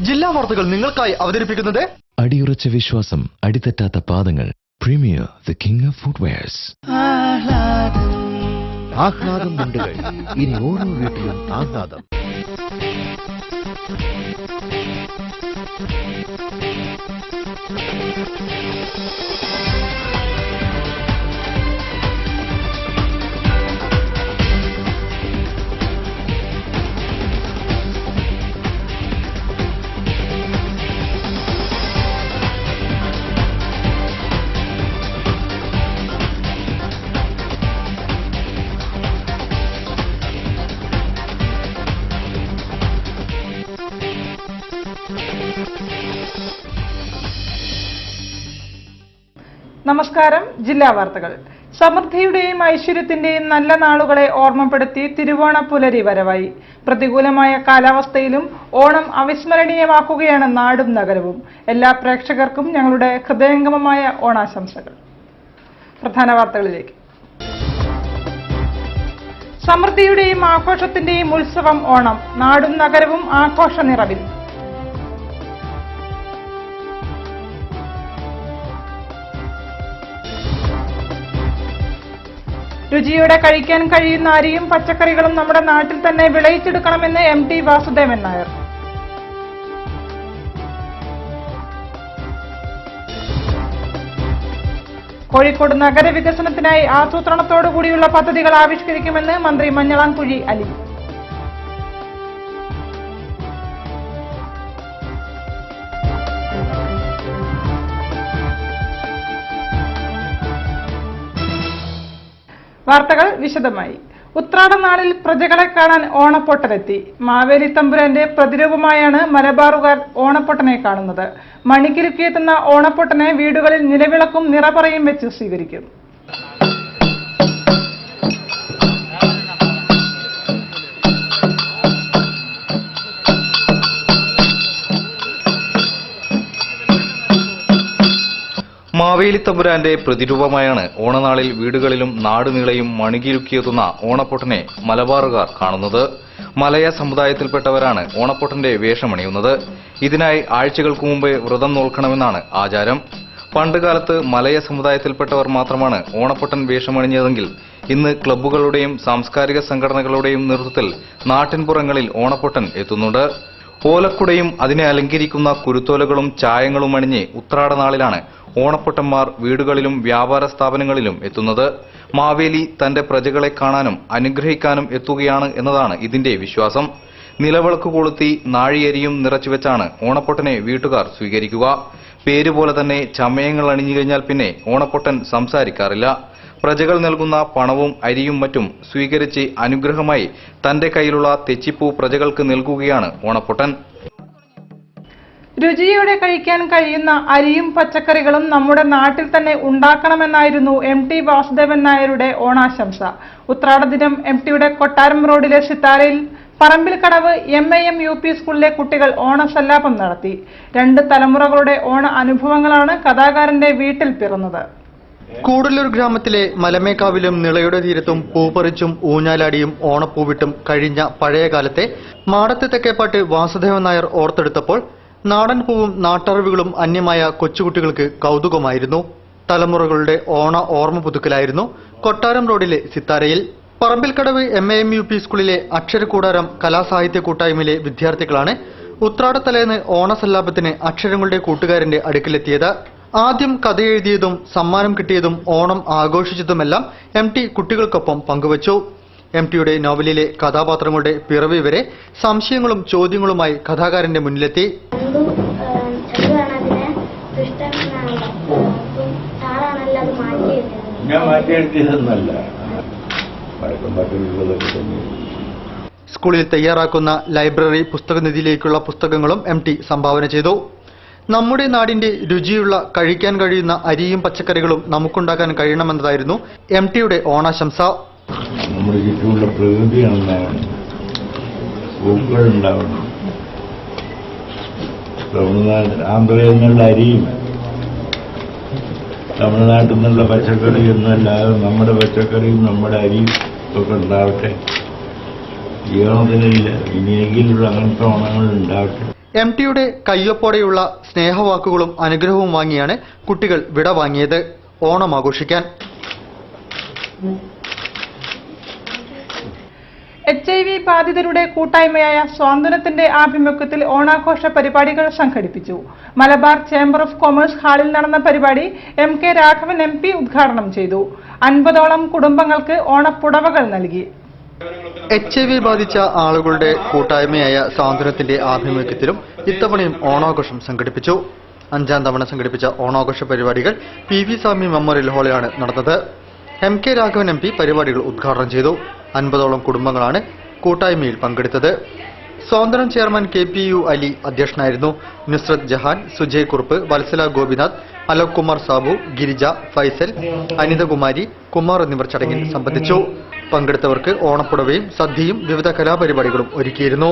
ജില്ലാ വാർത്തകൾ നിങ്ങൾക്കായി അവതരിപ്പിക്കുന്നത് അടിയുറച്ച വിശ്വാസം, അടിതെറ്റാത്ത പാദങ്ങൾ. Premier the king of footwears. ആഹ്ലാദം മുണ്ടുകൾ, ഇനി ഓരോ വീട്ടിലും ആഹ്ലാദം. നമസ്കാരം. ജില്ലാ വാർത്തകൾ. സമൃദ്ധിയുടെയും ഐശ്വര്യത്തിന്റെയും നല്ല നാളുകളെ ഓർമ്മപ്പെടുത്തി തിരുവോണ പുലരി വരവായി. പ്രതികൂലമായ കാലാവസ്ഥയിലും ഓണം അവിസ്മരണീയമാക്കുകയാണ് നാടും നഗരവും. എല്ലാ പ്രേക്ഷകർക്കും ഞങ്ങളുടെ ഹൃദയംഗമമായ ഓണാശംസകൾ. പ്രധാന വാർത്തകളിലേക്ക്. സമൃദ്ധിയുടെയും ആഘോഷത്തിന്റെയും ഉത്സവം ഓണം. നാടും നഗരവും ആഘോഷ നിറവിൽ. രുചിയോടെ കഴിക്കാൻ കഴിയുന്ന അരിയും പച്ചക്കറികളും നമ്മുടെ നാട്ടിൽ തന്നെ വിളയിച്ചെടുക്കണമെന്ന് MT വാസുദേവൻ നായർ. കോഴിക്കോട് നഗരവികസനത്തിനായി ആസൂത്രണത്തോടുകൂടിയുള്ള പദ്ധതികൾ ആവിഷ്കരിക്കുമെന്ന് മന്ത്രി മഞ്ഞളാംകുഴി അലി. വാർത്തകൾ വിശദമായി. ഉത്രാടനാളിൽ പ്രജകളെ കാണാൻ ഓണപ്പൊട്ടനെത്തി. മാവേലി തമ്പുരാന്റെ പ്രതിരൂപമായാണ് മലബാറുകാർ ഓണപ്പൊട്ടനെ കാണുന്നത്. മണിക്കിലുക്കിയെത്തുന്ന ഓണപ്പൊട്ടനെ വീടുകളിൽ നിലവിളക്കും നിറപറയും വെച്ച് സ്വീകരിക്കും. മാവേലി തമ്പുരാന്റെ പ്രതിരൂപമായാണ് ഓണനാളിൽ വീടുകളിലും നാടുനീളെയും മണികിലുക്കിയെത്തുന്ന ഓണപ്പൊട്ടനെ മലബാറുകാർ കാണുന്നത്. മലയ സമുദായത്തിൽപ്പെട്ടവരാണ് ഓണപ്പൊട്ടന്റെ വേഷമണിയുന്നത്. ഇതിനായി ആഴ്ചകൾക്ക് മുമ്പേ വ്രതം നോൽക്കണമെന്നാണ് ആചാരം. പണ്ടുകാലത്ത് മലയ സമുദായത്തിൽപ്പെട്ടവർ മാത്രമാണ് ഓണപ്പൊട്ടൻ വേഷമണിഞ്ഞതെങ്കിൽ ഇന്ന് ക്ലബ്ബുകളുടെയും സാംസ്കാരിക സംഘടനകളുടെയും നേതൃത്വത്തിൽ നാട്ടിൻപുറങ്ങളിൽ ഓണപ്പൊട്ടൻ എത്തുന്നുണ്ട്. ഓലക്കുടയും അതിനെ അലങ്കരിക്കുന്ന കുരുത്തോലകളും ചായങ്ങളും അണിഞ്ഞ് ഉത്രാടനാളിലാണ് ഓണപ്പൊട്ടന്മാർ വീടുകളിലും വ്യാപാര സ്ഥാപനങ്ങളിലും എത്തുന്നത്. മാവേലി തന്റെ പ്രജകളെ കാണാനും അനുഗ്രഹിക്കാനും എത്തുകയാണ് എന്നതാണ് ഇതിന്റെ വിശ്വാസം. നിലവിളക്ക് കൊളുത്തി നാഴിയരിയും നിറച്ചുവെച്ചാണ് ഓണപ്പൊട്ടനെ വീട്ടുകാർ സ്വീകരിക്കുക. പേരുപോലെ തന്നെ ചമയങ്ങൾ അണിഞ്ഞു കഴിഞ്ഞാൽ പിന്നെ ഓണപ്പൊട്ടൻ സംസാരിക്കാറില്ല. പ്രജകൾ നൽകുന്ന പണവും അരിയും മറ്റും സ്വീകരിച്ച് അനുഗ്രഹമായി തന്റെ കയ്യിലുള്ള തെച്ചിപ്പൂ പ്രജകൾക്ക് നൽകുകയാണ് ഓണപ്പൊട്ടൻ. രുചിയോടെ കഴിക്കാൻ കഴിയുന്ന അരിയും പച്ചക്കറികളും നമ്മുടെ നാട്ടിൽ തന്നെ ഉണ്ടാക്കണമെന്നായിരുന്നു MT വാസുദേവൻ നായരുടെ ഓണാശംസ. ഉത്രാട ദിനം MTയുടെ കൊട്ടാരം റോഡിലെ സിത്താരയിൽ പറമ്പിൽക്കടവ് MAM UP സ്കൂളിലെ കുട്ടികൾ ഓണസല്ലാപം നടത്തി. 2 തലമുറകളുടെ ഓണ അനുഭവങ്ങളാണ് കഥാകാരന്റെ വീട്ടിൽ പിറന്നത്. കൂടല്ലൂർ ഗ്രാമത്തിലെ മലമേക്കാവിലും നിളയുടെ തീരത്തും പൂപ്പറിച്ചും ഊഞ്ഞാലാടിയും ഓണപ്പൂവിട്ടും കഴിഞ്ഞ പഴയ കാലത്തെ മാടത്തെ തെക്കേപ്പാട്ട് വാസുദേവൻ നായർ ഓർത്തെടുത്തപ്പോൾ നാടൻ പൂവും നാട്ടറിവുകളും അന്യമായ കൊച്ചുകുട്ടികൾക്ക് കൗതുകമായിരുന്നു. തലമുറകളുടെ ഓണ ഓർമ്മ പുതുക്കലായിരുന്നു കൊട്ടാരം റോഡിലെ സിത്താരയിൽ. പറമ്പിൽക്കടവ് MAM UP സ്കൂളിലെ അക്ഷരക്കൂടാരം കലാസാഹിത്യ കൂട്ടായ്മയിലെ വിദ്യാർത്ഥികളാണ് ഉത്രാടത്തലേന്ന് ഓണസല്ലാപത്തിന് അക്ഷരങ്ങളുടെ കൂട്ടുകാരന്റെ അടുക്കിലെത്തിയത്. ആദ്യം കഥയെഴുതിയതും സമ്മാനം കിട്ടിയതും ഓണം ആഘോഷിച്ചതുമെല്ലാം MT കുട്ടികൾക്കൊപ്പം പങ്കുവച്ചു. MTയുടെ നോവലിലെ കഥാപാത്രങ്ങളുടെ പിറവി വരെ സംശയങ്ങളും ചോദ്യങ്ങളുമായി കഥാകാരന്റെ മുന്നിലെത്തി. സ്കൂളിൽ തയ്യാറാക്കുന്ന ലൈബ്രറി പുസ്തകനിധിയിലേക്കുള്ള പുസ്തകങ്ങളും MT സംഭാവന ചെയ്തു. നമ്മുടെ നാടിന്റെ രുചിയുള്ള കഴിക്കാൻ കഴിയുന്ന അരിയും പച്ചക്കറികളും നമുക്കുണ്ടാക്കാൻ കഴിയണമെന്നതായിരുന്നു MTയുടെ ഓണാശംസ. നമ്മുടെ ചുറ്റുമുള്ള പ്രകൃതിയാണ് ഉണ്ടാവണം, പൂക്കൾ ഉണ്ടാവണം. തമിഴ്നാട് ആന്ധ്രയിൽ നിന്നുള്ള അരിയും തമിഴ്നാട്ടിൽ നിന്നുള്ള പച്ചക്കറിയൊന്നും അല്ലാതെ നമ്മുടെ പച്ചക്കറിയും നമ്മുടെ അരിയും ഒക്കെ ഉണ്ടാവട്ടെ. ഈ ഓണത്തിനില്ല, ഇനിയെങ്കിലും അങ്ങനത്തെ ഓണങ്ങൾ ഉണ്ടാവട്ടെ. MTയുടെ കയ്യൊപ്പോടെയുള്ള സ്നേഹവാക്കുകളും അനുഗ്രഹവും വാങ്ങിയാണ് കുട്ടികൾ വിട വാങ്ങിയത് ഓണം ആഘോഷിക്കാൻ. HIV ബാധിതരുടെ കൂട്ടായ്മയായ സ്വാതന്ത്ര്യത്തിന്റെ ആഭിമുഖ്യത്തിൽ ഓണാഘോഷ പരിപാടികൾ സംഘടിപ്പിച്ചു. മലബാർ ചേംബർ ഓഫ് കൊമേഴ്സ് ഹാളിൽ നടന്ന പരിപാടി MK രാഘവൻ MP ഉദ്ഘാടനം ചെയ്തു. 50ഓളം കുടുംബങ്ങൾക്ക് ഓണപ്പുടവകൾ നൽകി. HIV ബാധിച്ച ആളുകളുടെ കൂട്ടായ്മയായ സ്വാതന്ത്ര്യത്തിന്റെ ആഭിമുഖ്യത്തിലും ഇത്തവണയും ഓണാഘോഷം സംഘടിപ്പിച്ചു. 5ാം തവണ സംഘടിപ്പിച്ച ഓണാഘോഷ പരിപാടികൾ PV സ്വാമി മെമ്മോറിയൽ ഹാളിലാണ് നടന്നത്. MK രാഘവൻ MP പരിപാടികൾ ഉദ്ഘാടനം ചെയ്തു. 50ഓളം കുടുംബങ്ങളാണ് കൂട്ടായ്മയിൽ പങ്കെടുത്തത്. സ്വാതന്ത്ര്യം ചെയർമാൻ KPU അലി അധ്യക്ഷനായിരുന്നു. നുസ്രത് ജഹാൻ, സുജയ് കുറുപ്പ്, വത്സല ഗോപിനാഥ്, അലോക് കുമാർ സാബു, ഗിരിജ, ഫൈസൽ, അനിതകുമാരി, കുമാർ എന്നിവർ ചടങ്ങിൽ സംബന്ധിച്ചു. പങ്കെടുത്തവർക്ക് ഓണപ്പുടവയും സദ്യയും വിവിധ കലാപരിപാടികളും ഒരുക്കിയിരുന്നു.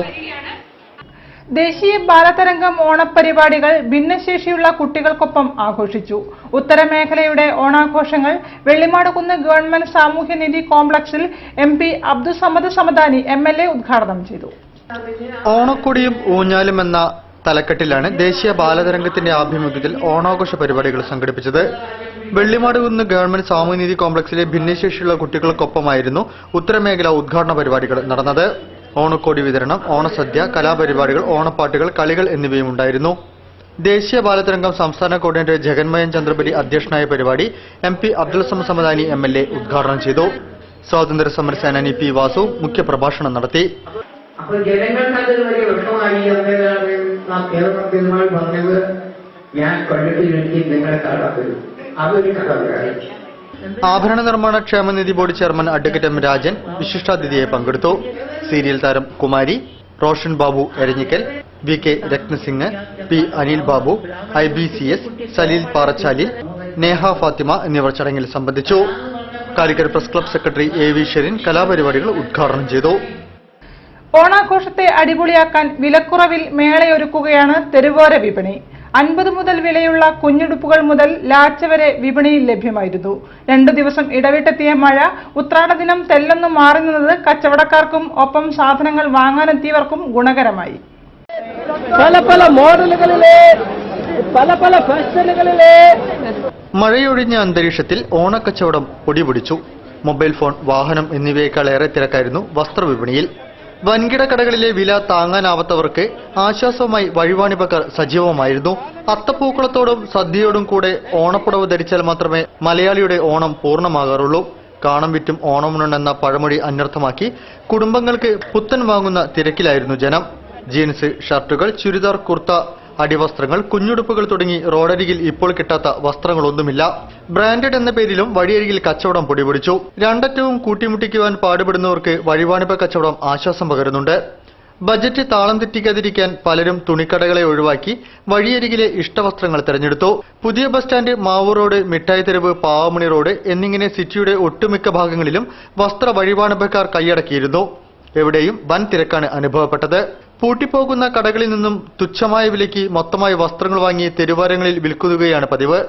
ദേശീയ ബാലതരംഗം ഓണപ്പരിപാടികൾ ഭിന്നശേഷിയുള്ള കുട്ടികൾക്കൊപ്പം ആഘോഷിച്ചു. ഉത്തരമേഖലയുടെ ഓണാഘോഷങ്ങൾ വെള്ളിമാടുകുന്ന് ഗവൺമെന്റ് സാമൂഹ്യനിധി കോംപ്ലക്സിൽ MP അബ്ദുസമദ് സമദാനി MLA ഉദ്ഘാടനം ചെയ്തു. ഓണക്കൊടിയും ഊഞ്ഞാലും എന്ന തലക്കെട്ടിലാണ് ദേശീയ ബാലതരംഗത്തിന്റെ ആഭിമുഖ്യത്തിൽ ഓണാഘോഷ പരിപാടികൾ സംഘടിപ്പിച്ചത്. വെള്ളിമാടുകുന്ന് ഗവൺമെന്റ് സാമൂഹ്യനിധി കോംപ്ലക്സിലെ ഭിന്നശേഷിയുള്ള കുട്ടികൾക്കൊപ്പമായിരുന്നു ഉത്തരമേഖല ഉദ്ഘാടന പരിപാടികൾ നടന്നത്. ഓണക്കോടി വിതരണം, ഓണസദ്യ, കലാപരിപാടികൾ, ഓണപ്പാട്ടുകൾ, കളികൾ എന്നിവയും ഉണ്ടായിരുന്നു. ദേശീയ ബാലതരംഗം സംസ്ഥാന കോർഡിനേറ്റർ ജഗന്മയൻ ചന്ദ്രബലി അധ്യക്ഷനായ പരിപാടി MP അബ്ദുൽ സമദ് സമദാനി MLA ഉദ്ഘാടനം ചെയ്തു. സ്വാതന്ത്ര്യ സമര സേനാനി P വാസു മുഖ്യപ്രഭാഷണം നടത്തി. അപ്പോൾ ജനങ്ങൾക്ക് അത് വലിയ വിഷമായി പറഞ്ഞത് ഞാൻ കണ്ടിട്ടിൽ എനിക്ക് നിങ്ങളെ കാണാത്തത് അതൊരു കഥ. ആഭരണ നിർമ്മാണ ക്ഷേമനിധി board chairman advocate M Rajan വിശിഷ്ടാതിഥിയായി പങ്കെടുത്തു. സീരിയൽ താരം Kumari, Roshan Babu Eranhikkal, VK Ratnasingh, P Anil Babu, IBCS Saleel പാറച്ചാലിൽ, Neha Fathima എന്നിവർ ചടങ്ങിൽ സംബന്ധിച്ചു. Calicut press club secretary AV Sherin കലാപരിപാടികൾ ഉദ്ഘാടനം ചെയ്തു. ഓണാഘോഷത്തെ അടിപൊളിയാക്കാൻ വിലക്കുറവിൽ മേളയൊരുക്കുകയാണ് തെരുവോര വിപണി. 50 മുതൽ വിലയുള്ള കുഞ്ഞുടുപ്പുകൾ മുതൽ ലാച്ച വരെ വിപണിയിൽ ലഭ്യമായിരുന്നു. 2 ദിവസം ഇടവിട്ടെത്തിയ മഴ ഉത്രാടദിനം തെല്ലൊന്നു മാറി നിന്നത് കച്ചവടക്കാർക്കും ഒപ്പം സാധനങ്ങൾ വാങ്ങാനെത്തിയവർക്കും ഗുണകരമായി. പല പല മോഡലുകളിലെ പല പല ഫാഷനുകളിലെ മഴയൊഴിഞ്ഞ അന്തരീക്ഷത്തിൽ ഓണക്കച്ചവടം പൊടിപിടിച്ചു. മൊബൈൽ ഫോൺ, വാഹനം എന്നിവയേക്കാളേറെ തിരക്കായിരുന്നു വസ്ത്രവിപണിയിൽ. വൻകിട കടകളിലെ വില താങ്ങാനാവാത്തവർക്ക് ആശ്വാസവുമായി വഴിവാണിഭക്കാർ സജീവമായിരുന്നു. അത്തപ്പൂക്കളത്തോടും സദ്യയോടും കൂടെ ഓണപ്പുടവ് ധരിച്ചാൽ മാത്രമേ മലയാളിയുടെ ഓണം പൂർണ്ണമാകാറുള്ളൂ. കാണം വിറ്റും ഓണമുണ്ടെന്ന പഴമൊഴി അന്വർത്ഥമാക്കി കുടുംബങ്ങൾക്ക് പുത്തൻ വാങ്ങുന്ന തിരക്കിലായിരുന്നു ജനം. ജീൻസ്, ഷർട്ടുകൾ, ചുരിദാർ, കുർത്ത, അടിവസ്ത്രങ്ങൾ, കുഞ്ഞുടുപ്പുകൾ തുടങ്ങി റോഡരികിൽ ഇപ്പോൾ കിട്ടാത്ത വസ്ത്രങ്ങളൊന്നുമില്ല. ബ്രാൻഡഡ് എന്ന പേരിലും വഴിയരികിൽ കച്ചവടം പൊടിപിടിച്ചു. രണ്ടറ്റവും കൂട്ടിമുട്ടിക്കുവാൻ പാടുപെടുന്നവർക്ക് വഴിവാണിഭ കച്ചവടം ആശ്വാസം പകരുന്നുണ്ട്. ബജറ്റ് താളം തെറ്റിക്കാതിരിക്കാൻ പലരും തുണിക്കടകളെ ഒഴിവാക്കി വഴിയരികിലെ ഇഷ്ടവസ്ത്രങ്ങൾ തെരഞ്ഞെടുത്തു. പുതിയ ബസ് സ്റ്റാൻഡ്, മാവൂർ റോഡ്, മിഠായി തെരുവ്, പാവമണി റോഡ് എന്നിങ്ങനെ സിറ്റിയുടെ ഒട്ടുമിക്ക ഭാഗങ്ങളിലും വസ്ത്ര വഴിവാണിഭക്കാർ കൈയടക്കിയിരുന്നു. എവിടെയും വൻ തിരക്കാണ് അനുഭവപ്പെട്ടത്. പൂട്ടിപ്പോകുന്ന കടകളിൽ നിന്നും തുച്ഛമായ വിലയ്ക്ക് മൊത്തമായി വസ്ത്രങ്ങൾ വാങ്ങി തെരുവാരങ്ങളിൽ വിൽക്കുകയാണ് പതിവ്.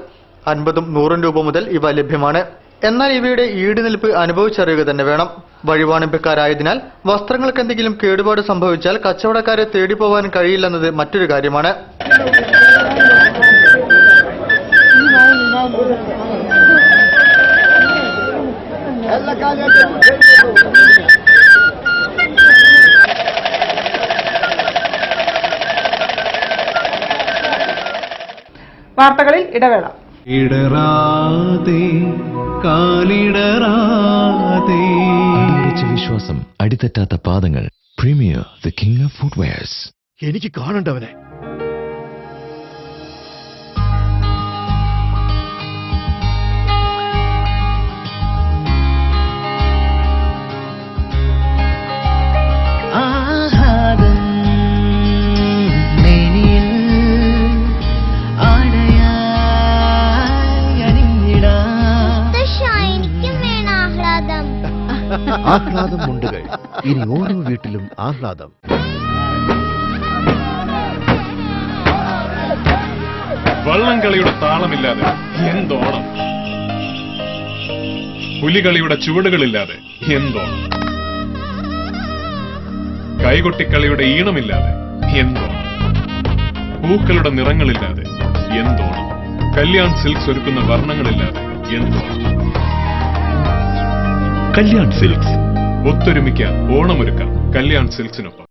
50ഉം 100ഉം രൂപ മുതൽ ഇവ ലഭ്യമാണ്. എന്നാൽ ഇവയുടെ ഈടുനിൽപ്പ് അനുഭവിച്ചറിയുക തന്നെ വേണം. വഴിവാണിഭക്കാരായതിനാൽ വസ്ത്രങ്ങൾക്ക് എന്തെങ്കിലും കേടുപാട് സംഭവിച്ചാൽ കച്ചവടക്കാരെ തേടിപ്പോവാൻ കഴിയില്ലെന്നത് മറ്റൊരു കാര്യമാണ്. വാർത്തകളിൽ ഇടവേള. ഉറച്ച വിശ്വാസം, അടിതെറ്റാത്ത പാദങ്ങൾ. Premier the king of footwears. എനിക്ക് കാണണ്ടവനെ. ആഹ്ലാദം മുണ്ടുകൾ. ഇനി ഓരോ വീട്ടിലും ആഹ്ലാദം. വള്ളംകളിയുടെ താളമില്ലാതെ എന്തോണം, പുലികളിയുടെ ചുവടുകളില്ലാതെ എന്തോണം, കൈകൊട്ടിക്കളിയുടെ ഈണമില്ലാതെ എന്തോണം. പൂക്കളുടെ നിറങ്ങളില്ലാതെ എന്തോണം? കല്യാൺ സിൽക്സ് ഒരുക്കുന്ന വർണ്ണങ്ങളില്ലാതെ എന്തോണം? കല്യാൺ സിൽക്സ്. ഒത്തൊരുമിക്കാൻ ഓണമൊരുക്കാം കല്യാൺ സിൽക്സിനൊപ്പം.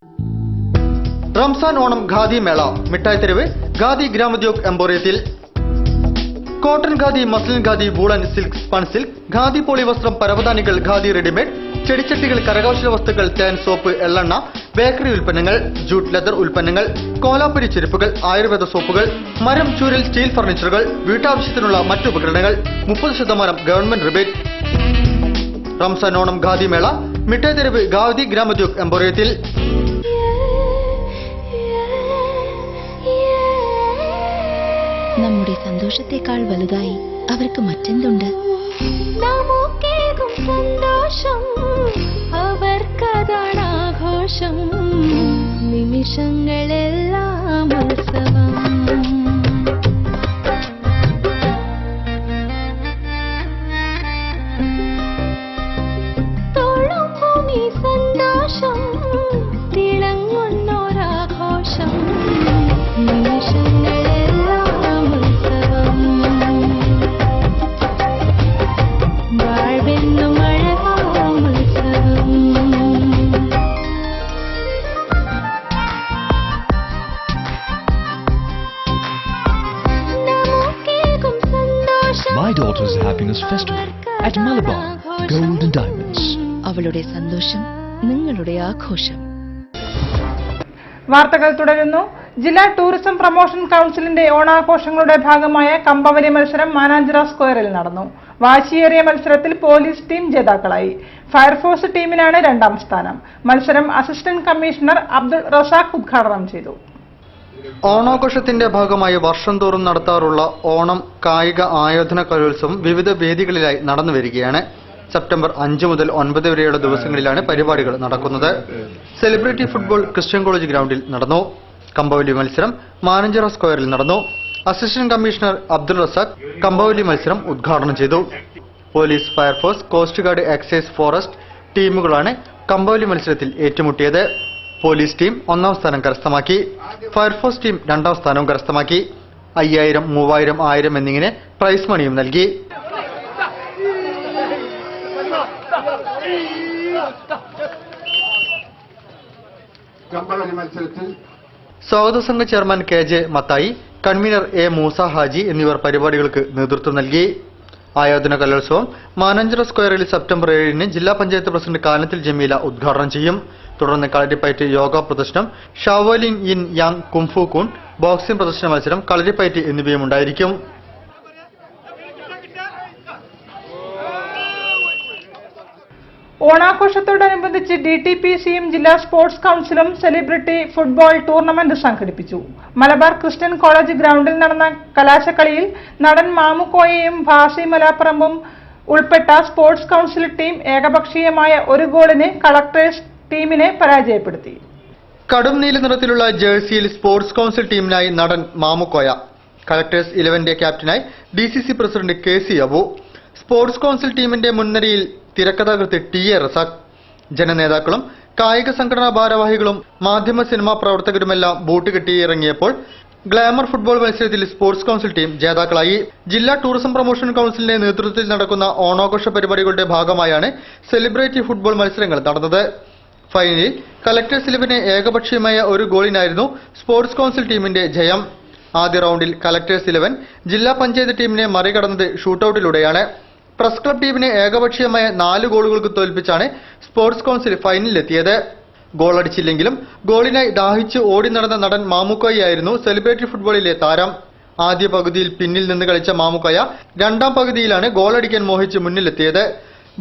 റംസാൻ ഓണം ഖാദി മേള മിഠായി തെരുവ് ഖാദി ഗ്രാമോദ്യോഗ് എംപോറിയത്തിൽ. Cotton khadi, muslin khadi, woollen, silk, spun silk, khadi poly വസ്ത്രം, പരവതാനികൾ, ഖാദി റെഡിമെയ്ഡ്, ചെടിച്ചട്ടികൾ, കരകൗശല വസ്തുക്കൾ, തേൻ, സോപ്പ്, എള്ളെണ്ണ, ബേക്കറി ഉൽപ്പന്നങ്ങൾ, ജൂട്ട് ലെതർ ഉൽപ്പന്നങ്ങൾ, കോലാപ്പുരി ചെരുപ്പുകൾ, ആയുർവേദ സോപ്പുകൾ, മരം, ചൂരൽ, സ്റ്റീൽ ഫർണിച്ചറുകൾ, വീട്ടാവശ്യത്തിനുള്ള മറ്റു ഉപകരണങ്ങൾ, 30% ഗവൺമെന്റ് റിബേറ്റ്. റംസാൻ ഓണം ഖാദി മേള മിഠായി തെരുവ് ഖാദി ഗ്രാമോദ്യോഗ് എംപോറിയത്തിൽ. നമ്മുടെ സന്തോഷത്തെക്കാൾ വലുതായി അവർക്ക് മറ്റെന്തുണ്ട്? നമുക്കേകും സന്തോഷം അവർക്കതാണ് ആഘോഷം. നിമിഷങ്ങളെല്ലാം ഉത്സവം. തോളുമ്പും ഈ സന്തോഷം തിളങ്ങുന്നൊരാഘോഷം. നിമിഷങ്ങളെല്ലാം ഉത്സവം. വാഴ്വെന്നും അഴകാം ഉത്സവം. നമുക്കേകും സന്തോഷം. My daughter's happiness festival at Malabar Gold and Diamonds. അവളുടെ സന്തോഷം നിങ്ങളുടെ ആഘോഷം. വാർത്തകൾ തുടരുന്നു. ജില്ലാ ടൂറിസം പ്രൊമോഷൻ കൌൺസിലിന്റെ ഓണാഘോഷങ്ങളുടെ ഭാഗമായ കമ്പവലി മത്സരം മാനാഞ്ചിറ സ്ക്വയറിൽ നടന്നു. വാശിയേറിയ മത്സരത്തിൽ പോലീസ് ടീം ജേതാക്കളായി. ഫയർഫോഴ്സ് ടീമിനാണ് 2ാം സ്ഥാനം. മത്സരം അസിസ്റ്റന്റ് കമ്മീഷണർ അബ്ദുൾ റസാഖ് ഉദ്ഘാടനം ചെയ്തു. ഓണാഘോഷത്തിന്റെ ഭാഗമായി വർഷം തോറും നടത്താറുള്ള ഓണം കായിക ആയോധന കലോത്സവം വിവിധ വേദികളിലായി നടന്നു വരികയാണ്. സെപ്റ്റംബർ 5 മുതൽ 9 വരെയുള്ള ദിവസങ്ങളിലാണ് പരിപാടികൾ നടക്കുന്നത്. സെലിബ്രിറ്റി ഫുട്ബോൾ ക്രിസ്ത്യൻ കോളേജ് ഗ്രൗണ്ടിൽ നടന്നു. കമ്പവലി മത്സരം മാനാഞ്ചിറ സ്ക്വയറിൽ നടന്നു. അസിസ്റ്റന്റ് കമ്മീഷണർ അബ്ദുൾ റസാഖ് കമ്പവലി മത്സരം ഉദ്ഘാടനം ചെയ്തു. Police, fire force, coast guard, excise, forest ടീമുകളാണ് കമ്പവലി മത്സരത്തിൽ ഏറ്റുമുട്ടിയത്. പോലീസ് ടീം 1ാം സ്ഥാനം കരസ്ഥമാക്കി. ഫയർഫോഴ്സ് ടീം 2ാം സ്ഥാനവും കരസ്ഥമാക്കി. 5000, 3000, 1000 എന്നിങ്ങനെ പ്രൈസ് മണിയും നൽകി. സ്വാഗത സംഘ chairman KJ Mathai, convener A Moosa Haji എന്നിവർ പരിപാടികൾക്ക് നേതൃത്വം നൽകി. ആയോധന കലോത്സവം മാനാഞ്ചിറ സ്ക്വയറിൽ സെപ്റ്റംബർ 7-ന് ജില്ലാ പഞ്ചായത്ത് പ്രസിഡന്റ് കാനത്തിൽ ജമീല ഉദ്ഘാടനം ചെയ്യും. തുടർന്ന് കളരിപ്പയറ്റ്, യോഗ പ്രദർശനം, ഷാവോലിംഗ് ഇൻ യാങ്, കുംഫു കൂൺ, ബോക്സിംഗ് പ്രദർശന മത്സരം, കളരിപ്പയറ്റ് എന്നിവയും ഉണ്ടായിരിക്കും. ഓണാഘോഷത്തോടനുബന്ധിച്ച് DTPCയും ജില്ലാ സ്പോർട്സ് കൌൺസിലും സെലിബ്രിറ്റി ഫുട്ബോൾ ടൂർണമെന്റ് സംഘടിപ്പിച്ചു. മലബാർ ക്രിസ്ത്യൻ കോളേജ് ഗ്രൗണ്ടിൽ നടന്ന കലാശക്കളിയിൽ നടൻ മാമുക്കോയയും ഭാസി മലാപ്പറമ്പും ഉൾപ്പെട്ട സ്പോർട്സ് കൌൺസിൽ ടീം ഏകപക്ഷീയമായ 1 ഗോളിന് കളക്ടേഴ്സ് ടീമിനെ പരാജയപ്പെടുത്തി. കടും നീല നിറത്തിലുള്ള ജേഴ്സിയിൽ സ്പോർട്സ് കൌൺസിൽ ടീമിനായി നടൻ മാമുക്കോയ, കളക്ടേഴ്സ് 11 ക്യാപ്റ്റനായി DCC president KC Abu. Sports council ടീമിന്റെ മുൻനിരയിൽ തിരക്കഥാകൃത്ത് TA റസാഖ്. ജനനേതാക്കളും കായിക സംഘടനാ ഭാരവാഹികളും മാധ്യമ സിനിമാ പ്രവർത്തകരുമെല്ലാം ബൂട്ട് കെട്ടി ഇറങ്ങിയപ്പോൾ ഗ്ലാമർ ഫുട്ബോൾ മത്സരത്തിൽ സ്പോർട്സ് കൌൺസിൽ ടീം ജേതാക്കളായി. ജില്ലാ ടൂറിസം പ്രൊമോഷൻ കൌൺസിലിന്റെ നേതൃത്വത്തിൽ നടക്കുന്ന ഓണാഘോഷ പരിപാടികളുടെ ഭാഗമായാണ് സെലിബ്രിറ്റി ഫുട്ബോൾ മത്സരങ്ങൾ നടന്നത്. ഫൈനലിൽ കളക്ടേഴ്സ് 11 ഏകപക്ഷീയമായ 1 ഗോളിനായിരുന്നു സ്പോർട്സ് കൌൺസിൽ ടീമിന്റെ ജയം. ആദ്യ റൗണ്ടിൽ കളക്ടേഴ്സ് 11 ജില്ലാ പഞ്ചായത്ത് ടീമിനെ മറികടന്നത് ഷൂട്ടൌട്ടിലൂടെയാണ്. പ്രസ് ക്ലബ് ടീമിനെ ഏകപക്ഷീയമായ 4 ഗോളുകൾക്ക് തോൽപ്പിച്ചാണ് സ്പോർട്സ് കൌൺസിൽ ഫൈനലിലെത്തിയത്. ഗോളടിച്ചില്ലെങ്കിലും ഗോളിനായി ദാഹിച്ച് ഓടി നടന്ന നടൻ മാമുക്കോയായിരുന്നു സെലിബ്രിറ്റി ഫുട്ബോളിലെ താരം. ആദ്യ പകുതിയിൽ പിന്നിൽ നിന്ന് കളിച്ച മാമുക്കോയ 2ാം പകുതിയിലാണ് ഗോളടിക്കാൻ മോഹിച്ച് മുന്നിലെത്തിയത്.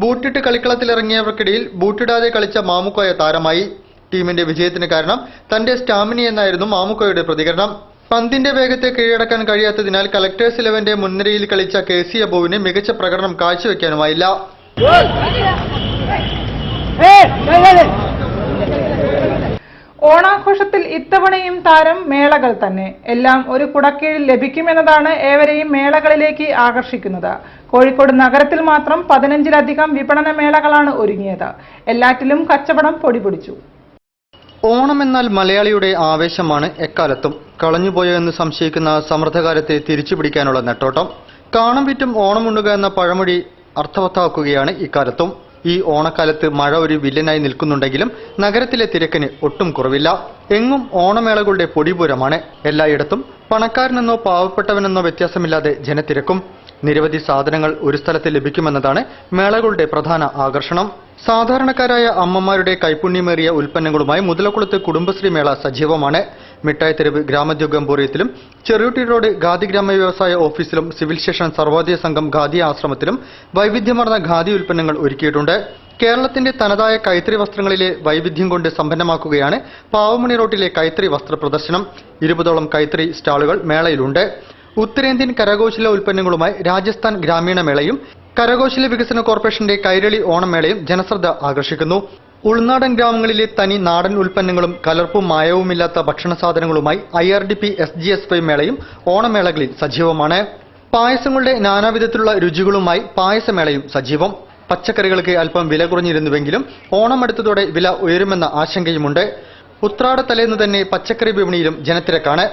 ബൂട്ടിട്ട് കളിക്കളത്തിലിറങ്ങിയവർക്കിടയിൽ ബൂട്ടിടാതെ കളിച്ച മാമുക്കോയ താരമായി. ടീമിന്റെ വിജയത്തിന് കാരണം തന്റെ സ്റ്റാമിനയെന്നായിരുന്നു മാമുക്കോയുടെ പ്രതികരണം. പന്തിന്റെ വേഗത്തെ കീഴടക്കാൻ കഴിയാത്തതിനാൽ കളക്ടേഴ്സ് 11 മുൻനിരയിൽ കളിച്ച KC അബുവിന് മികച്ച പ്രകടനം കാഴ്ചവെക്കാനുമായില്ല. ഓണാഘോഷത്തിൽ ഇത്തവണയും താരം മേളകൾ തന്നെ. എല്ലാം ഒരു കുടക്കീഴിൽ ലഭിക്കുമെന്നതാണ് ഏവരെയും മേളകളിലേക്ക് ആകർഷിക്കുന്നത്. കോഴിക്കോട് നഗരത്തിൽ മാത്രം 15-ലധികം വിപണന മേളകളാണ് ഒരുങ്ങിയത്. എല്ലാറ്റിലും കച്ചവടം പൊടിപൊടിച്ചു. ഓണം എന്നാൽ മലയാളിയുടെ ആവേശമാണ് എക്കാലത്തും. കളഞ്ഞുപോയോ എന്ന് സംശയിക്കുന്ന സമൃദ്ധകാലത്തെ തിരിച്ചുപിടിക്കാനുള്ള നെട്ടോട്ടം. കാണം വിറ്റും ഓണം ഉണ്ണുക എന്ന പഴമൊഴി അർത്ഥവത്താക്കുകയാണ് ഇക്കാലത്തും. ഈ ഓണക്കാലത്ത് മഴ ഒരു വില്ലനായി നിൽക്കുന്നുണ്ടെങ്കിലും നഗരത്തിലെ തിരക്കിന് ഒട്ടും കുറവില്ല. എങ്ങും ഓണമേളകളുടെ പൊടിപൂരമാണ്. എല്ലായിടത്തും പണക്കാരനെന്നോ പാവപ്പെട്ടവനെന്നോ വ്യത്യാസമില്ലാതെ ജനത്തിരക്കും. നിരവധി സാധനങ്ങൾ ഒരു സ്ഥലത്ത് ലഭിക്കുമെന്നതാണ് മേളകളുടെ പ്രധാന ആകർഷണം. സാധാരണക്കാരായ അമ്മമാരുടെ കൈപുണ്യമേറിയ ഉൽപ്പന്നങ്ങളുമായി മുതലക്കുളത്ത് കുടുംബശ്രീ മേള സജീവമാണ്. മിഠായിത്തെരുവ് ഗ്രാമോദ്योग എംപോറിയത്തിലും ചെറിയൂട്ടി റോഡ് ഖാദി ഗ്രാമ വ്യവസായ ഓഫീസിലും സിവിൽ സ്റ്റേഷൻ സർവോദയ സംഘം ഖാദി ആശ്രമത്തിലും വൈവിധ്യമാർന്ന ഖാദി ഉൽപ്പന്നങ്ങൾ ഒരുക്കിയിട്ടുണ്ട്. കേരളത്തിന്റെ തനതായ കൈത്തറി വസ്ത്രങ്ങളിലെ വൈവിധ്യം കൊണ്ട് സമ്പന്നമാക്കുകയാണ് പാവമണി റോട്ടിലെ കൈത്തറി വസ്ത്ര പ്രദർശനം. 20ഓളം കൈത്തറി സ്റ്റാളുകൾ മേളയിലുണ്ട്. ഉത്തരേന്ത്യൻ കരകൗശല ഉൽപ്പന്നങ്ങളുമായി രാജസ്ഥാൻ ഗ്രാമീണ മേളയും കരകൗശല വികസന കോർപ്പറേഷന്റെ കൈരളി ഓണമേളയും ജനശ്രദ്ധ ആകർഷിക്കുന്നു. ഉൾനാടൻ ഗ്രാമങ്ങളിലെ തനി നാടൻ ഉൽപ്പന്നങ്ങളും കലർപ്പും മായവുമില്ലാത്ത ഭക്ഷണ സാധനങ്ങളുമായി IRDP SGSY മേളയും ഓണമേളകളിൽ സജീവമാണ്. പായസങ്ങളുടെ നാനാവിധത്തിലുള്ള രുചികളുമായി പായസമേളയും സജീവം. പച്ചക്കറികൾക്ക് അല്പം വില കുറഞ്ഞിരുന്നുവെങ്കിലും ഓണം അടുത്തതോടെ വില ഉയരുമെന്ന ആശങ്കയുമുണ്ട്. ഉത്രാട തലേന്ന് തന്നെ പച്ചക്കറി വിപണിയിലും ജനത്തിരക്കാണ്.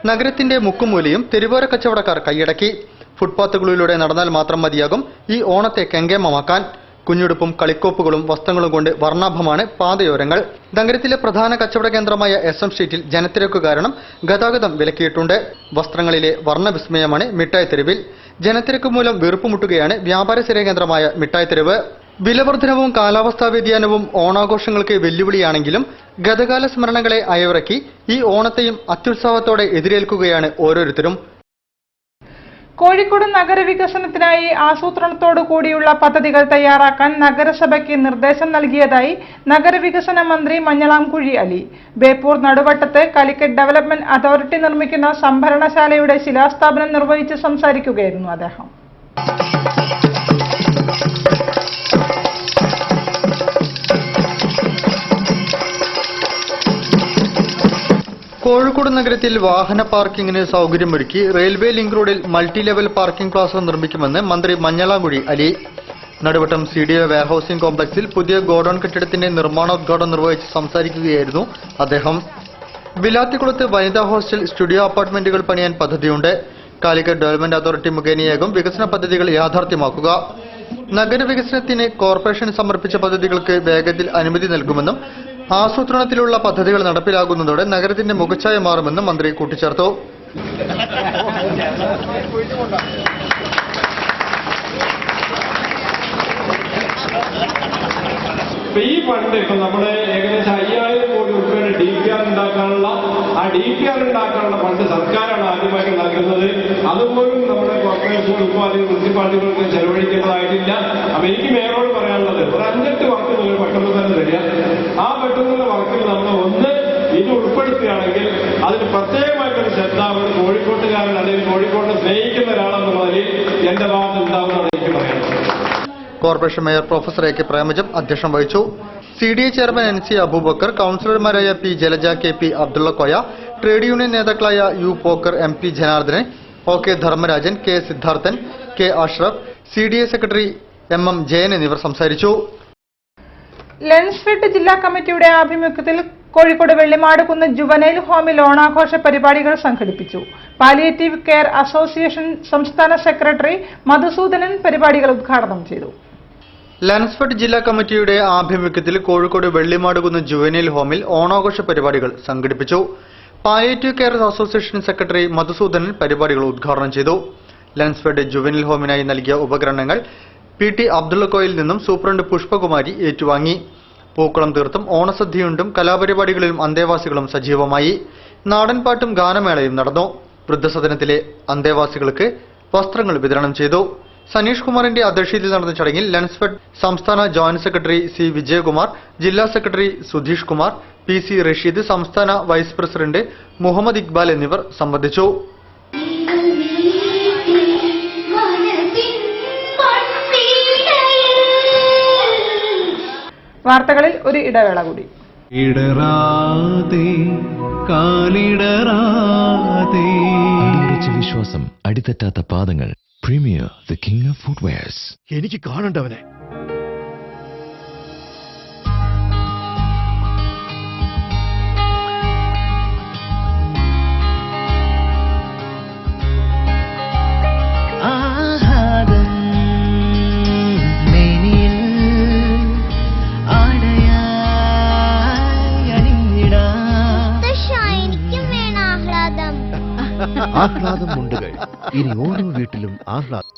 നഗരത്തിന്റെ മുക്കുമൂലയും തെരുവോര കച്ചവടക്കാർ കൈയടക്കി. ഫുട്പാത്തുകളിലൂടെ നടന്നാൽ മാത്രം മതിയാകും ഈ ഓണത്തെ കെങ്കേമമാക്കാൻ. കുഞ്ഞുടുപ്പും കളിക്കോപ്പുകളും വസ്ത്രങ്ങളും കൊണ്ട് വർണ്ണാഭമാണ് പാതയോരങ്ങൾ. നഗരത്തിലെ പ്രധാന കച്ചവട കേന്ദ്രമായ SM സ്ട്രീറ്റിൽ ജനത്തിരക്കു കാരണം ഗതാഗതം വിലക്കിയിട്ടുണ്ട്. വസ്ത്രങ്ങളിലെ വർണ്ണവിസ്മയമാണ് മിഠായിത്തെരുവിൽ. ജനത്തിരക്ക് മൂലം വീർപ്പുമുട്ടുകയാണ് വ്യാപാര കേന്ദ്രമായ മിഠായിത്തെരുവ്. വിലവർദ്ധനവും കാലാവസ്ഥാ വ്യതിയാനവും ഓണാഘോഷങ്ങൾക്ക് വെല്ലുവിളിയാണെങ്കിലും ഗതകാല സ്മരണകളെ അയവിറക്കി ഈ ഓണത്തെയും അത്യുത്സാഹത്തോടെ എതിരേൽക്കുകയാണ് ഓരോരുത്തരും. കോഴിക്കോട് നഗരവികസനത്തിനായി ആസൂത്രണത്തോടു കൂടിയുള്ള പദ്ധതികൾ തയ്യാറാക്കാൻ നഗരസഭയ്ക്ക് നിർദ്ദേശം നൽകിയതായി നഗരവികസന മന്ത്രി മഞ്ഞളാംകുഴി അലി. ബേപ്പൂർ നടുവട്ടത്ത് കാലിക്കറ്റ് ഡെവലപ്മെന്റ് അതോറിറ്റി നിർമ്മിക്കുന്ന സംഭരണശാലയുടെ ശിലാസ്ഥാപനം നിർവഹിച്ച് സംസാരിക്കുകയായിരുന്നു അദ്ദേഹം. കോഴിക്കോട് നഗരത്തിൽ വാഹന പാർക്കിംഗിന് സൗകര്യമൊരുക്കി റെയിൽവേ ലിങ്ക് റോഡിൽ മൾട്ടി ലെവൽ പാർക്കിംഗ് പ്ലാസ നിർമ്മിക്കുമെന്ന് മന്ത്രി മഞ്ഞളാംകുഴി അലി. നടുവട്ടം CDO വെയർഹൌസിംഗ് കോംപ്ലക്സിൽ പുതിയ ഗോഡൌൺ കെട്ടിടത്തിന്റെ നിർമ്മാണോദ്ഘാടനം നിർവഹിച്ച് സംസാരിക്കുകയായിരുന്നു അദ്ദേഹം. വിലാത്തിക്കുളത്ത് വനിതാ ഹോസ്റ്റൽ സ്റ്റുഡിയോ അപ്പാർട്ട്മെന്റുകൾ പണിയാൻ പദ്ധതിയുണ്ട്. കാലിക്കറ്റ് ഡെവലപ്മെന്റ് അതോറിറ്റി മുഖേനയാകും വികസന പദ്ധതികൾ യാഥാർത്ഥ്യമാക്കുക. നഗരവികസനത്തിന് കോർപ്പറേഷൻ സമർപ്പിച്ച പദ്ധതികൾക്ക് വേഗത്തിൽ അനുമതി നൽകുമെന്നും ആസൂത്രണത്തിലുള്ള പദ്ധതികൾ നടപ്പിലാകുന്നതോടെ നഗരത്തിന്റെ മുഖച്ഛായ മാറുമെന്നും മന്ത്രി കൂട്ടിച്ചേർത്തു. ഈ ഫണ്ട് ഇപ്പൊ നമ്മുടെ ഏകദേശം 5000 കോടി രൂപയുടെ DPR ഉണ്ടാക്കാനുള്ള ഫണ്ട് സർക്കാരാണ് ആദ്യമായിട്ട് നൽകുന്നത്. അതുപോലും നമ്മുടെ കോർപ്പറേഷൻ മുനിസിപ്പാലിറ്റികൾക്ക് ചെലവഴിക്കേണ്ടതായിട്ടില്ല. അപ്പൊ എനിക്ക് മേയറോട് പറയാനുള്ളത് ഒരു 5-8 വർക്ക് നിങ്ങൾ പെട്ടെന്ന് തന്നെ തരിക. ആ പെട്ടെന്നുള്ള വർക്കിൽ നമ്മൾ ഒന്ന് ഇത് ഉൾപ്പെടുത്തുകയാണെങ്കിൽ അതിന് പ്രത്യേകമായിട്ടൊരു ശ്രദ്ധ ഒരു കോഴിക്കോട്ടുകാരൻ അല്ലെങ്കിൽ കോഴിക്കോട്ടെ സ്നേഹിക്കുന്ന ഒരാളെന്നുള്ളതിൽ എന്റെ ഭാഗത്ത് ഉണ്ടാവുന്നതാണ് എനിക്ക് പറയാനുള്ളത്. Corporation mayor professor AK Premajam അധ്യക്ഷം വഹിച്ചു. CDA ചെയർമാൻ NC അബൂബക്കർ, കൌൺസിലർമാരായ P Jalaja, KP Abdullakoya, trade union നേതാക്കളായ U Pokkar, MP Janardhanan, OK Dharmarajan, K Siddharthan, K Ashraf, CDA secretary MM Jayan എന്നിവർ സംസാരിച്ചു. ലെൻസ്ഫെഡ് ജില്ലാ കമ്മിറ്റിയുടെ ആഭിമുഖ്യത്തിൽ കോഴിക്കോട് വെള്ളിമാടുകുന്ന് ജുവനൈൽ ഹോമിൽ ഓണാഘോഷ പരിപാടികൾ സംഘടിപ്പിച്ചു. പാലിയേറ്റീവ് കെയർ അസോസിയേഷൻ സംസ്ഥാന സെക്രട്ടറി മധുസൂദനൻ പരിപാടികൾ ഉദ്ഘാടനം ചെയ്തു. ലെൻസ്ഫെഡ് ജില്ലാ കമ്മിറ്റിയുടെ ആഭിമുഖ്യത്തിൽ കോഴിക്കോട് വെള്ളിമാടുകുന്ന് ജുവനൈൽ ഹോമിൽ ഓണാഘോഷ പരിപാടികൾ സംഘടിപ്പിച്ചു. Palliative care association secretary Madhusudanan പരിപാടികൾ ഉദ്ഘാടനം ചെയ്തു. ലെൻസ്ഫെഡ് ജുവനൈൽ ഹോമിനായി നൽകിയ ഉപകരണങ്ങൾ PT അബ്ദുള്ളക്കോയിൽ നിന്നും സൂപ്രണ്ട് പുഷ്പകുമാരി ഏറ്റുവാങ്ങി. പൂക്കളം തീർത്തും ഓണസദ്യയുണ്ടും കലാപരിപാടികളിലും അന്തേവാസികളും സജീവമായി. നാടൻപാട്ടും ഗാനമേളയും നടന്നു. വൃദ്ധസദനത്തിലെ അന്തേവാസികൾക്ക് വസ്ത്രങ്ങൾ വിതരണം ചെയ്തു. സനീഷ് കുമാറിന്റെ അധ്യക്ഷതയിൽ നടന്ന ചടങ്ങിൽ ലെൻസ്ഫെഡ് സംസ്ഥാന ജോയിന്റ് സെക്രട്ടറി C വിജയകുമാർ, ജില്ലാ സെക്രട്ടറി സുധീഷ് കുമാർ, PC റഷീദ്, സംസ്ഥാന വൈസ് പ്രസിഡന്റ് മുഹമ്മദ് ഇക്ബാൽ എന്നിവർ സംബന്ധിച്ചു. വാർത്തകളിൽ ഒരു ഇടവേള കൂടി. വിശ്വാസം, അടിതെറ്റാത്ത പാദങ്ങൾ. Premier the king of footwears. എനിക്ക് കാണണ്ടവനെ. ആഹ്ലാദം മുണ്ടുകൾ ഇനി ഓരോ വീട്ടിലും ആഹ്ലാദം.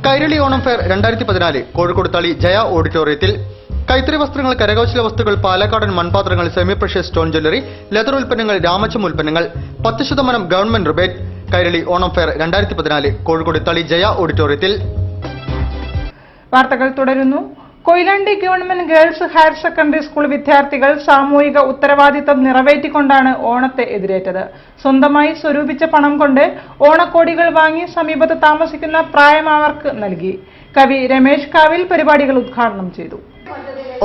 കൈരളി ഓണം ഫെയർ 2014 കോഴിക്കോട് തളി ജയ ഓഡിറ്റോറിയത്തിൽ കൈത്തറി വസ്ത്രങ്ങൾ, കരകൗശല വസ്തുക്കൾ, പാലക്കാടൻ മൺപാത്രങ്ങൾ, semi precious stone jewellery, leather ഉൽപ്പന്നങ്ങൾ, രാമച്ചം ഉൽപ്പന്നങ്ങൾ, 10% government rebate. Kairali Onam fair 2014 Kozhikode Thali Jaya ഓഡിറ്റോറിയത്തിൽ. വാർത്തകൾ തുടരുന്നു. Koyilandy government girls higher secondary school വിദ്യാർത്ഥികൾ സാമൂഹിക ഉത്തരവാദിത്തം നിറവേറ്റിക്കൊണ്ടാണ് ഓണത്തെ എതിരേറ്റത്. സ്വന്തമായി സ്വരൂപിച്ച പണം കൊണ്ട് ഓണക്കോടികൾ വാങ്ങി സമീപത്ത് താമസിക്കുന്ന പ്രായമായവർക്ക് നൽകി. കവി രമേശ് കാവിൽ പരിപാടികൾ ഉദ്ഘാടനം ചെയ്തു.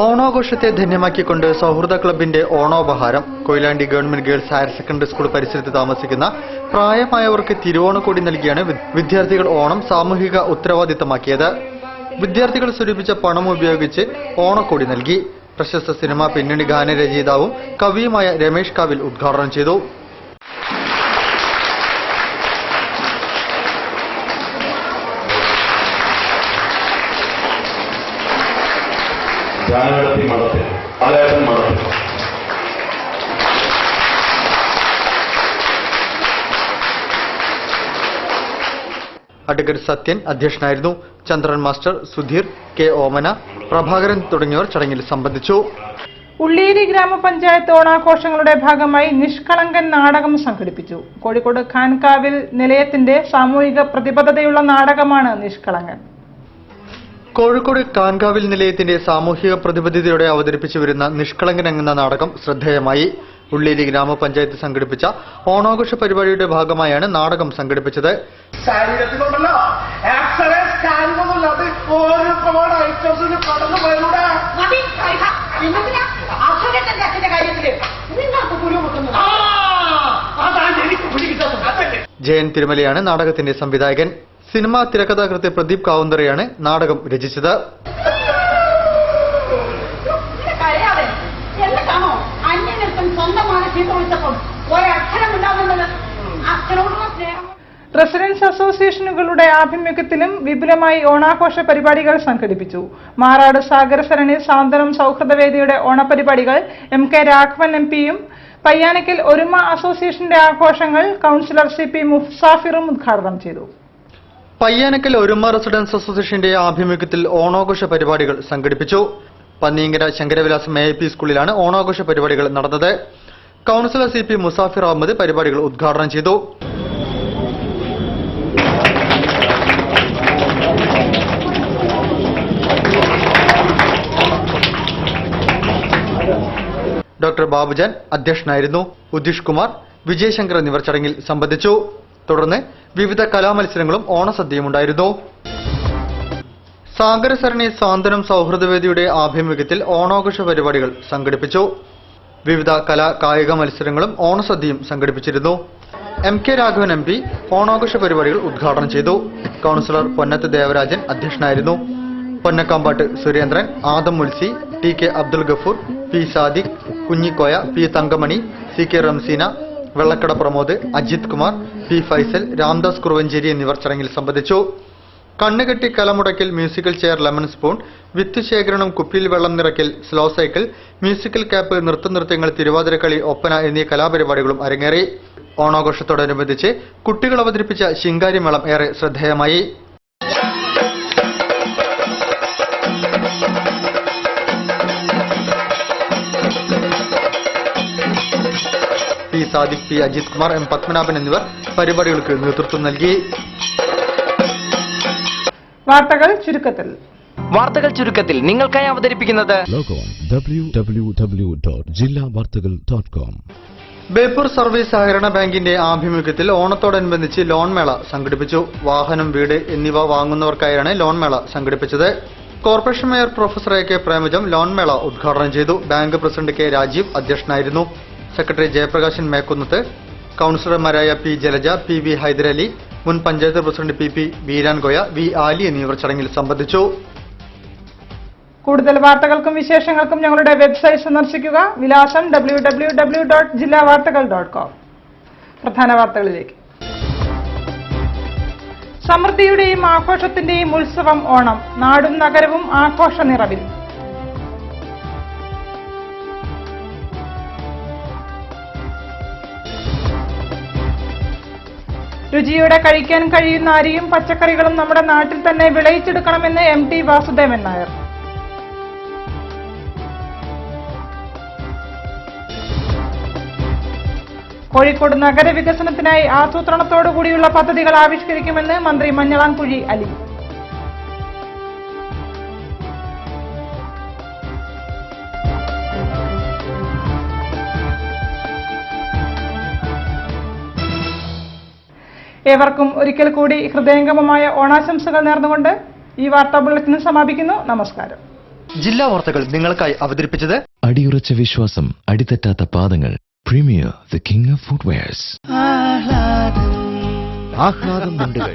ഓണാഘോഷത്തെ ധന്യമാക്കിക്കൊണ്ട് സൗഹൃദ ക്ലബിന്റെ ഓണോപഹാരം. Koyilandy government girls higher secondary school പരിസരത്ത് താമസിക്കുന്ന പ്രായമായവർക്ക് തിരുവോണക്കോടി നൽകിയാണ് വിദ്യാർത്ഥികൾ ഓണം സാമൂഹിക ഉത്തരവാദിത്തമാക്കിയത്. വിദ്യാർത്ഥികൾ സ്വരൂപിച്ച പണം ഉപയോഗിച്ച് ഓണക്കോടി നൽകി. പ്രശസ്ത സിനിമാ പിന്നണി ഗാനരചയിതാവും കവിയുമായ രമേശ് കാവിൽ ഉദ്ഘാടനം ചെയ്തു. അഡ്വക്കേറ്റ് സത്യൻ അധ്യക്ഷനായിരുന്നു. ചന്ദ്രൻ മാസ്റ്റർ, സുധീർ, കെ ഓമന, പ്രഭാകരൻ തുടങ്ങിയവർ ചടങ്ങിൽ സംബന്ധിച്ചു. ഉള്ളിയേരി ഗ്രാമപഞ്ചായത്ത് ഓണാഘോഷങ്ങളുടെ ഭാഗമായി നിഷ്കളങ്കൻ നാടകം സംഘടിപ്പിച്ചു. കോഴിക്കോട് ഖാൻകാവിൽ നിലയത്തിന്റെ സാമൂഹിക പ്രതിബദ്ധതയുള്ള നാടകമാണ് നിഷ്കളങ്കൻ. കോഴിക്കോട് കാൻകാവിൽ നിലയത്തിന്റെ സാമൂഹിക പ്രതിബദ്ധതയോടെ അവതരിപ്പിച്ചു വരുന്ന നിഷ്കളങ്കൻ എന്ന നാടകം ശ്രദ്ധേയമായി. ഉള്ളിയേരി ഗ്രാമപഞ്ചായത്ത് സംഘടിപ്പിച്ച ഓണാഘോഷ പരിപാടിയുടെ ഭാഗമായാണ് നാടകം സംഘടിപ്പിച്ചത്. ജയൻ തിരുമലയാണ് നാടകത്തിന്റെ സംവിധായകൻ. സിനിമാ തിരക്കഥാകൃത്ത് പ്രദീപ് കാവുന്തറയാണ് നാടകം രചിച്ചത്. റെസിഡൻസ് അസോസിയേഷനുകളുടെ ആഭിമുഖ്യത്തിലും വിപുലമായി ഓണാഘോഷ പരിപാടികൾ സംഘടിപ്പിച്ചു. മാറാട് സാഗരസരണി സാന്ത്വനം സൗഹൃദവേദിയുടെ ഓണപരിപാടികൾ MK രാഘവൻ MP-യും പയ്യാനക്കൽ ഒരുമ അസോസിയേഷന്റെ ആഘോഷങ്ങൾ കൌൺസിലർ CP മുസാഫിറും ഉദ്ഘാടനം ചെയ്തു. പയ്യാനക്കൽ ഒരുമ റെസിഡൻസ് അസോസിയേഷന്റെ ആഭിമുഖ്യത്തിൽ ഓണാഘോഷ പരിപാടികൾ സംഘടിപ്പിച്ചു. പന്നിയങ്കര ശങ്കരവിലാസം AIP സ്കൂളിലാണ് ഓണാഘോഷ പരിപാടികൾ നടന്നത്. കൌൺസിലർ CP മുസാഫിർ അഹമ്മദ് പരിപാടികൾ ഉദ്ഘാടനം ചെയ്തു. ഡോക്ടർ ബാബുജാൻ അധ്യക്ഷനായിരുന്നു. ഉദിഷ് കുമാർ, വിജയശങ്കർ എന്നിവർ ചടങ്ങിൽ സംബന്ധിച്ചു. തുടർന്ന് വിവിധ കലാമത്സരങ്ങളും ഓണസദ്യയും ഉണ്ടായിരുന്നു. സാഗരസരണി സാന്ത്വനം സൗഹൃദവേദിയുടെ ആഭിമുഖ്യത്തിൽ ഓണാഘോഷ പരിപാടികൾ സംഘടിപ്പിച്ചു. വിവിധ കലാ കായിക മത്സരങ്ങളും ഓണസദ്യയും സംഘടിപ്പിച്ചിരുന്നു. MK രാഘവൻ MP ഓണാഘോഷ പരിപാടികൾ ഉദ്ഘാടനം ചെയ്തു. കൌൺസിലർ പൊന്നത്ത് ദേവരാജൻ അധ്യക്ഷനായിരുന്നു. പൊന്നക്കാമ്പാട്ട് Surendran, Adam Mulsi, TK Abdul Gafoor, P Sadiq, Kunhikoya, P Thankamani, CK Ramseena, Vellakkada Pramod, Ajith Kumar, P Faisal, Ramdas കുറുവഞ്ചേരി എന്നിവർ ചടങ്ങിൽ സംബന്ധിച്ചു. കണ്ണുകെട്ടി കലമുടക്കൽ, മ്യൂസിക്കൽ ചെയർ, ലെമൺ സ്പൂൺ, വിത്ത് ശേഖരണം, കുപ്പിയിൽ വെള്ളം നിറയ്ക്കൽ, സ്ലോ സൈക്കിൾ, മ്യൂസിക്കൽ ക്യാപ്പ്, നൃത്തനൃത്യങ്ങൾ, തിരുവാതിരക്കളി, ഒപ്പന എന്നീ കലാപരിപാടികളും അരങ്ങേറി. ഓണാഘോഷത്തോടനുബന്ധിച്ച് കുട്ടികൾ അവതരിപ്പിച്ച ശിങ്കാരിമേളം ഏറെ ശ്രദ്ധേയമായി. P Sadiq, P Ajith Kumar, M Padmanabhan എന്നിവർ പരിപാടികൾക്ക് നേതൃത്വം നൽകി. വാർത്തകൾ ചുരുക്കത്തിൽ നിങ്ങൾക്കായി അവതരിപ്പിക്കുന്നത് ലോഗോൺ www.jillavartagal.com. ബേപ്പൂർ സർവീസ് സഹകരണ ബാങ്കിന്റെ ആഭിമുഖ്യത്തിൽ ഓണത്തോടനുബന്ധിച്ച് ലോൺ മേള സംഘടിപ്പിച്ചു. വാഹനം, വീട് എന്നിവ വാങ്ങുന്നവർക്കായാണ് ലോൺ മേള സംഘടിപ്പിച്ചത്. Corporation mayor professor A K Premajam loan mela ഉദ്ഘാടനം ചെയ്തു. ബാങ്ക് പ്രസിഡന്റ് കെ രാജീവ് അധ്യക്ഷനായിരുന്നു. സെക്രട്ടറി ജയപ്രകാശൻ മേക്കുന്നത്ത്, കൌൺസിലർമാരായ P Jalaja, P V Haidarali, മുൻ panchayat president P P Veerankoya, V Ali എന്നിവർ ചടങ്ങിൽ സംബന്ധിച്ചു. കൂടുതൽ വാർത്തകൾക്കും വിശേഷങ്ങൾക്കും ഞങ്ങളുടെ വെബ്സൈറ്റ് സന്ദർശിക്കുക. വിലാസം www.jillavartagal.com. പ്രധാന വാർത്തകളിലേക്ക്. സമൃദ്ധിയുടെയും ആഘോഷത്തിന്റെയും ഉത്സവം ഓണം. നാടും നഗരവും ആഘോഷ നിറവിൽ. രുചിയോടെ കഴിക്കാൻ കഴിയുന്ന അരിയും പച്ചക്കറികളും നമ്മുടെ നാട്ടിൽ തന്നെ വിളയിച്ചെടുക്കണമെന്ന് MT വാസുദേവൻ നായർ. കോഴിക്കോട് നഗരവികസനത്തിനായി ആസൂത്രണത്തോടുകൂടിയുള്ള പദ്ധതികൾ ആവിഷ്കരിക്കുമെന്ന് മന്ത്രി മഞ്ഞളാംകുഴി അലി. ഏവർക്കും ഒരിക്കൽ കൂടി ഹൃദയംഗമമായ ഓണാശംസകൾ നേർന്നുകൊണ്ട് ഈ വാർത്താ ബുള്ളറ്റിൻ സമാപിക്കുന്നു. നമസ്കാരം. ജില്ലാ വാർത്തകൾ നിങ്ങൾക്കായി അവതരിപ്പിച്ചത് അടിയുറച്ച വിശ്വാസം, അടിതെറ്റാത്ത പാദങ്ങൾ. Premier, the king of footwears. ആഹ്ലാദം മുണ്ടുകൾ.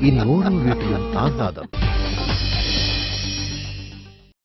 ഇനി ഓരോ വീട്ടിലും ആഹ്ലാദം.